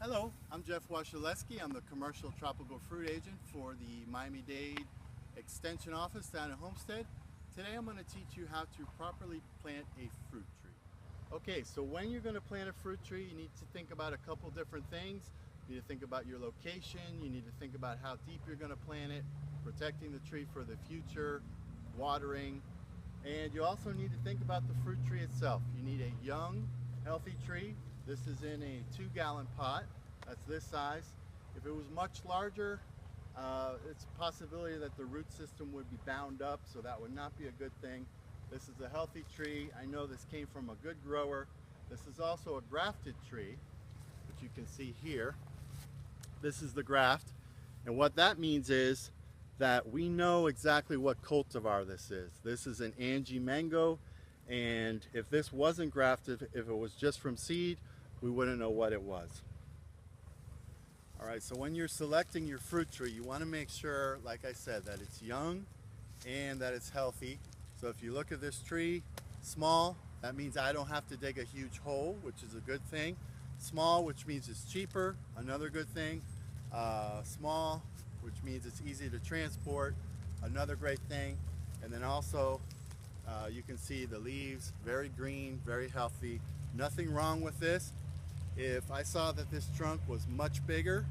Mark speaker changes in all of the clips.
Speaker 1: Hello, I'm Jeff Wasielewski. I'm the commercial tropical fruit agent for the Miami-Dade extension office down at Homestead. Today I'm going to teach you how to properly plant a fruit tree. Okay, so when you're going to plant a fruit tree, you need to think about a couple different things. You need to think about your location, you need to think about how deep you're going to plant it, protecting the tree for the future, watering, and you also need to think about the fruit tree itself. You need a young, healthy tree. This is in a 2-gallon pot. That's this size. If it was much larger, it's a possibility that the root system would be bound up, so that would not be a good thing. This is a healthy tree. I know this came from a good grower. This is also a grafted tree, which you can see here. This is the graft, and what that means is that we know exactly what cultivar this is. This is an Angie mango, and if this wasn't grafted, if it was just from seed, we wouldn't know what it was. All right, so when you're selecting your fruit tree, you want to make sure, like I said, that it's young and that it's healthy. So if you look at this tree, small, that means I don't have to dig a huge hole, which is a good thing. Small, which means it's cheaper, another good thing. Small, which means it's easy to transport, another great thing. And then also, you can see the leaves, very green, very healthy. Nothing wrong with this. If I saw that this trunk was much bigger,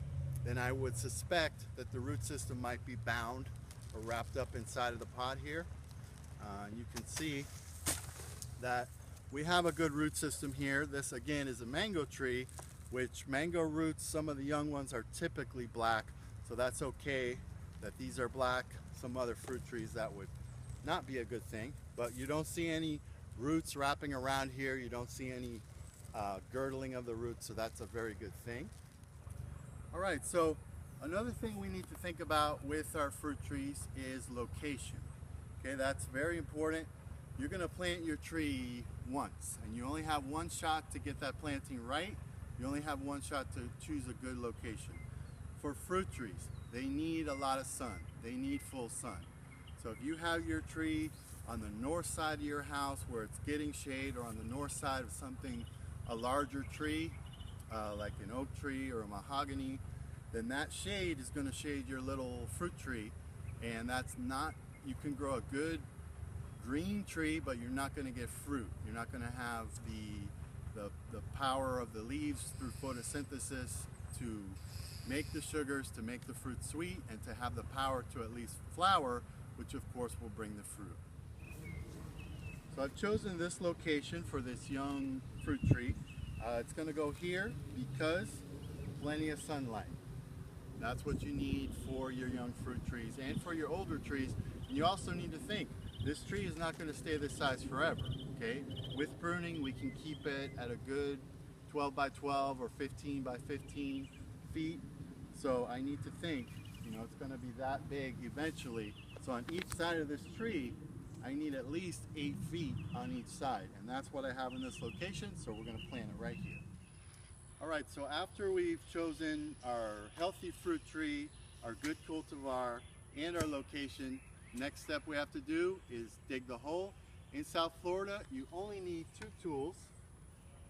Speaker 1: then I would suspect that the root system might be bound or wrapped up inside of the pot here. You can see that we have a good root system here. This again is a mango tree, which mango roots, some of the young ones are typically black, so that's okay that these are black. Some other fruit trees that would not be a good thing, but you don't see any roots wrapping around here. You don't see any girdling of the roots, so that's a very good thing. All right, so another thing we need to think about with our fruit trees is location. Okay, that's very important. You're going to plant your tree once, and you only have one shot to get that planting right. You only have one shot to choose a good location. For fruit trees, they need a lot of sun. They need full sun. So if you have your tree on the north side of your house where it's getting shade, or on the north side of something, a larger tree, like an oak tree or a mahogany, then that shade is going to shade your little fruit tree, and that's not, you can grow a good green tree, but you're not going to get fruit. You're not going to have the power of the leaves through photosynthesis to make the sugars, to make the fruit sweet, and to have the power to at least flower, which of course will bring the fruit. So I've chosen this location for this young fruit tree. It's going to go here because plenty of sunlight. That's what you need for your young fruit trees and for your older trees. And you also need to think, this tree is not going to stay this size forever, okay? With pruning, we can keep it at a good 12 by 12 or 15 by 15 feet. So I need to think, you know, it's going to be that big eventually. So on each side of this tree, I need at least 8 feet on each side, and that's what I have in this location, so we're going to plant it right here. All right, so after we've chosen our healthy fruit tree, our good cultivar, and our location, next step we have to do is dig the hole. In South Florida, you only need 2 tools,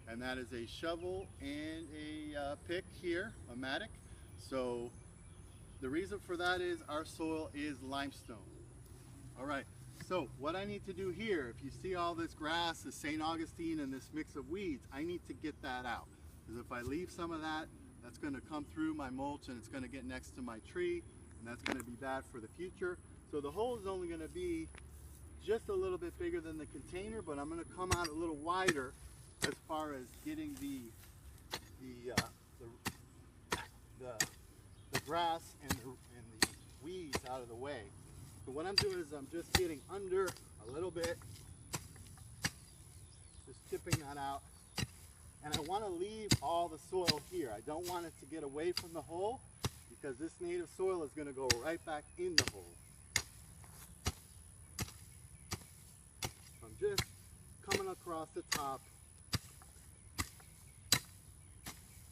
Speaker 1: and that is a shovel and a pick here, a mattock. So the reason for that is our soil is limestone. All right. So what I need to do here, if you see all this grass, this St. Augustine, and this mix of weeds, I need to get that out. Because if I leave some of that, that's going to come through my mulch and it's going to get next to my tree, and that's going to be bad for the future. So the hole is only going to be just a little bit bigger than the container, but I'm going to come out a little wider as far as getting the grass and the weeds out of the way. So what I'm doing is I'm just getting under a little bit, just chipping that out. And I want to leave all the soil here. I don't want it to get away from the hole, because this native soil is going to go right back in the hole. So I'm just coming across the top,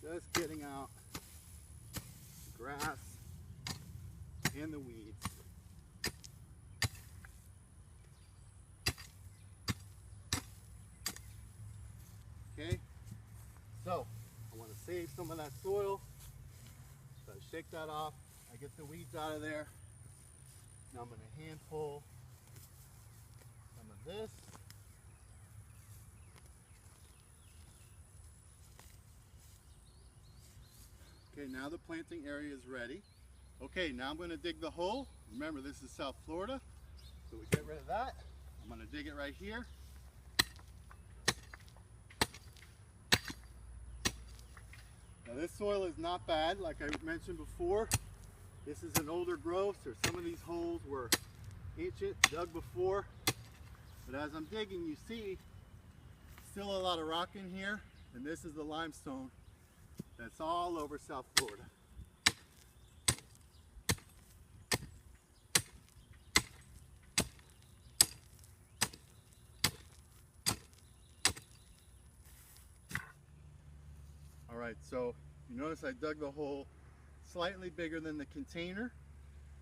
Speaker 1: just getting out the grass and the weeds. Okay, so I want to save some of that that soil. So I shake that off. I get the weeds out of there. Now I'm going to hand pull some of this. Okay, now the planting area is ready. Okay, now I'm going to dig the hole. Remember, this is South Florida, so we get rid of that. I'm going to dig it right here. Now this soil is not bad, like I mentioned before. This is an older growth, or some of these holes were ancient, dug before. But as I'm digging, you see still a lot of rock in here, and this is the limestone that's all over South Florida. All right, so you notice I dug the hole slightly bigger than the container.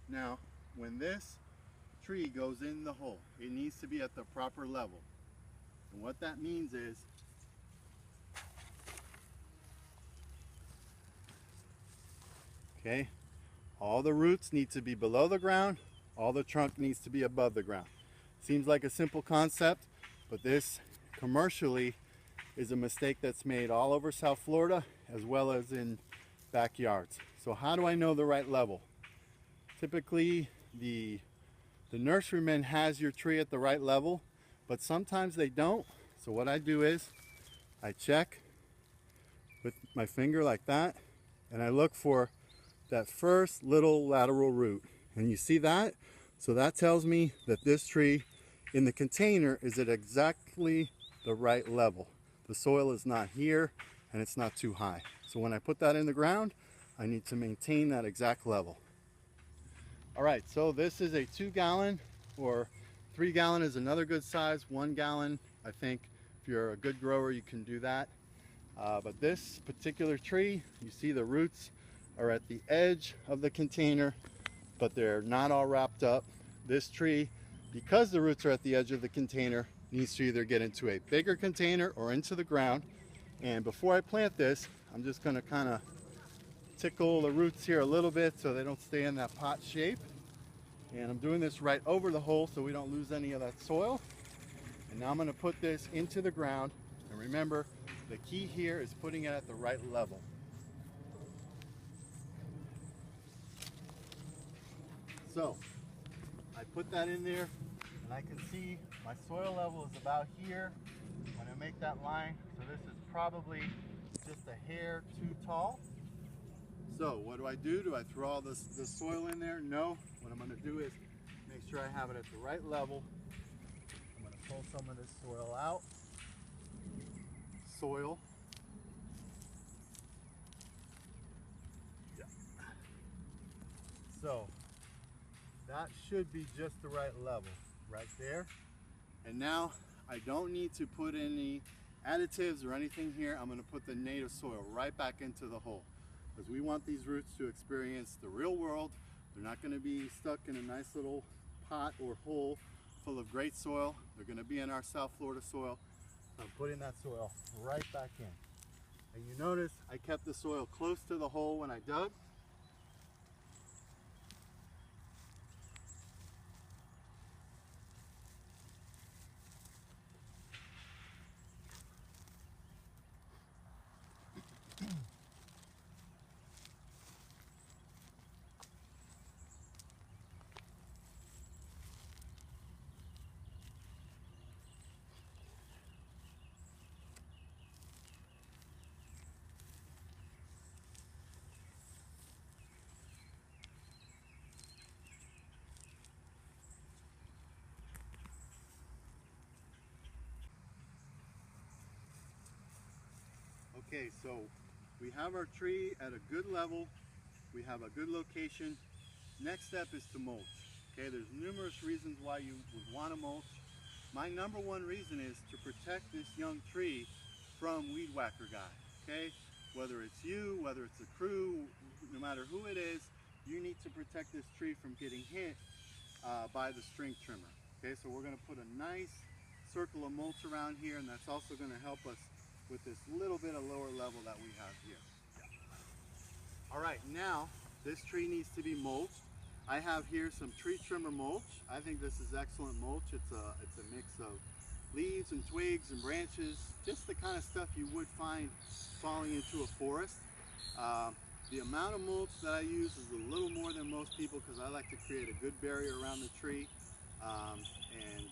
Speaker 1: Now, when this tree goes in the hole, it needs to be at the proper level. And what that means is, okay, all the roots need to be below the ground, all the trunk needs to be above the ground. Seems like a simple concept, but this commercially is a mistake that's made all over South Florida as well as in backyards. So how do I know the right level? Typically the nurseryman has your tree at the right level, but sometimes they don't. So what I do is I check with my finger like that, and I look for that first little lateral root. And you see that? So that tells me that this tree in the container is at exactly the right level. The soil is not here and it's not too high. So when I put that in the ground, I need to maintain that exact level. All right, so this is a 2 gallon, or 3 gallon is another good size. 1 gallon, I think if you're a good grower, you can do that. But this particular tree, you see the roots are at the edge of the container, but they're not all wrapped up. This tree, because the roots are at the edge of the container, needs to either get into a bigger container or into the ground. And before I plant this, I'm just going to kind of tickle the roots here a little bit so they don't stay in that pot shape. And I'm doing this right over the hole so we don't lose any of that soil. And now I'm going to put this into the ground. And remember, the key here is putting it at the right level. So I put that in there, and I can see my soil level is about here when I make that line. So this is probably just a hair too tall. So what do? Do I throw all this soil in there? No. What I'm going to do is make sure I have it at the right level. I'm going to pull some of this soil out. Yeah. So that should be just the right level right there. And now I don't need to put any additives or anything here. I'm going to put the native soil right back into the hole, because we want these roots to experience the real world. They're not going to be stuck in a nice little pot or hole full of great soil. They're going to be in our South Florida soil. I'm putting that soil right back in. And you notice I kept the soil close to the hole when I dug. Okay, so we have our tree at a good level. We have a good location. Next step is to mulch. Okay, there's numerous reasons why you would want to mulch. My number one reason is to protect this young tree from weed whacker guy. Okay, whether it's you, whether it's a crew, no matter who it is, you need to protect this tree from getting hit by the string trimmer. Okay, so we're going to put a nice circle of mulch around here, and that's also going to help us with this little bit of lower level that we have here. All right, now this tree needs to be mulched. I have here some tree trimmer mulch. I think this is excellent mulch. It's a mix of leaves and twigs and branches, just the kind of stuff you would find falling into a forest. The amount of mulch that I use is a little more than most people because I like to create a good barrier around the tree. And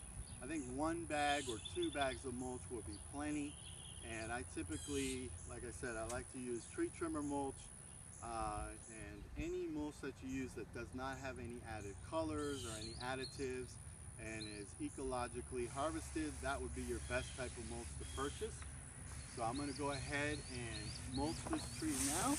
Speaker 1: I think 1 bag or 2 bags of mulch will be plenty. And I typically, like I said, I like to use tree trimmer mulch and any mulch that you use that does not have any added colors or any additives and is ecologically harvested. That would be your best type of mulch to purchase. So I'm going to go ahead and mulch this tree now.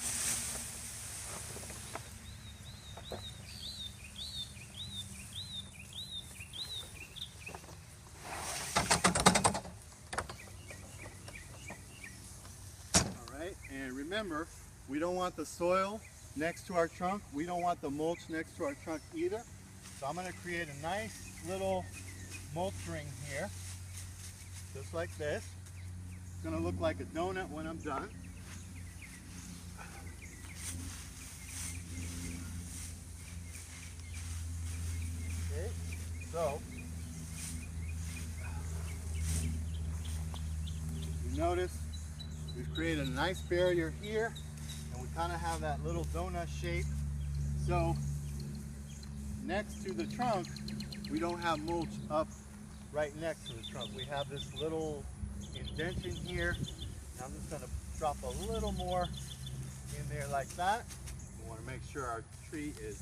Speaker 1: All right, and remember, we don't want the soil next to our trunk. We don't want the mulch next to our trunk either. So I'm going to create a nice little mulch ring here, just like this. It's going to look like a donut when I'm done. Okay, so you notice we've created a nice barrier here, and we kind of have that little donut shape. So next to the trunk, we don't have mulch up right next to the trunk. We have this little indentation here. I'm just going to drop a little more in there like that. We want to make sure our tree is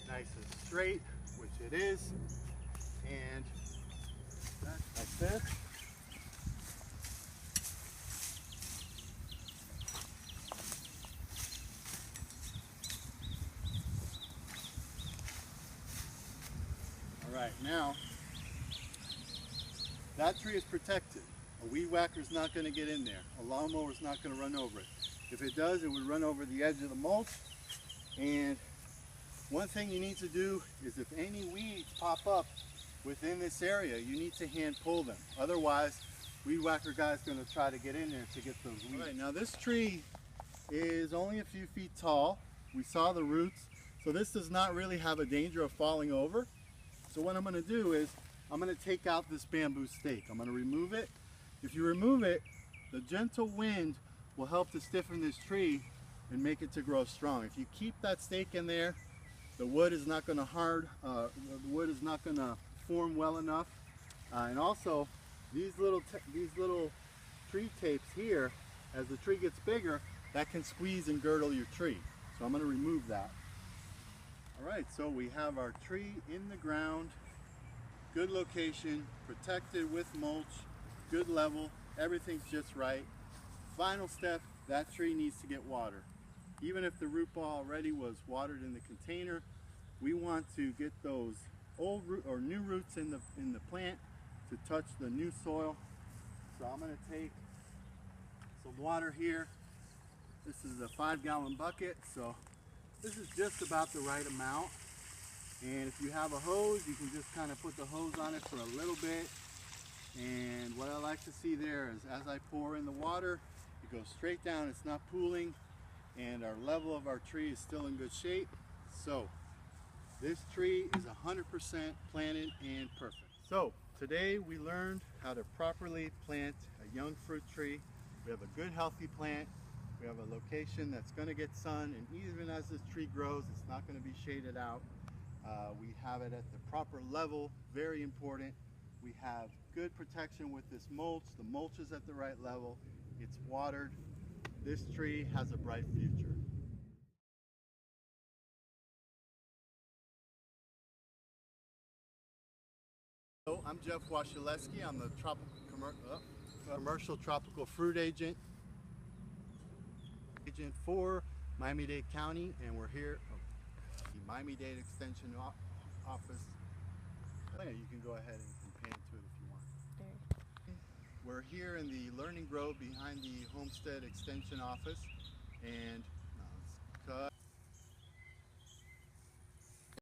Speaker 1: nice and straight, which it is. And like this. All right, now that tree is protected. A weed whacker is not going to get in there. A lawnmower is not going to run over it. If it does, it would run over the edge of the mulch. And one thing you need to do is if any weeds pop up within this area, you need to hand pull them. Otherwise, weed whacker guy is going to try to get in there to get those weeds. All right, now this tree is only a few feet tall. We saw the roots. So this does not really have a danger of falling over. So what I'm going to do is I'm going to take out this bamboo stake. I'm going to remove it. If you remove it, the gentle wind will help to stiffen this tree and make it to grow strong. If you keep that stake in there, the wood is not going to form well enough. And also, these little tree tapes here, as the tree gets bigger, that can squeeze and girdle your tree. So I'm going to remove that. All right, so we have our tree in the ground, good location, protected with mulch, good level, everything's just right. Final step, that tree needs to get water. Even if the root ball already was watered in the container, we want to get those old root or new roots in the plant to touch the new soil. So I'm going to take some water here. This is a 5-gallon bucket, so this is just about the right amount. And if you have a hose, you can just kind of put the hose on it for a little bit. And what I like to see there is as I pour in the water, it goes straight down, it's not pooling, and our level of our tree is still in good shape. So this tree is 100% planted and perfect. So today we learned how to properly plant a young fruit tree. We have a good healthy plant. We have a location that's going to get sun, and even as this tree grows, it's not going to be shaded out. We have it at the proper level, very important. We have good protection with this mulch. The mulch is at the right level. It's watered. This tree has a bright future. So I'm Jeff Wasielewski. I'm the commercial tropical fruit agent for Miami-Dade County, and we're here at the Miami-Dade Extension Office. You can go ahead and pan to it if you want. We're here in the Learning Grove behind the Homestead Extension Office, and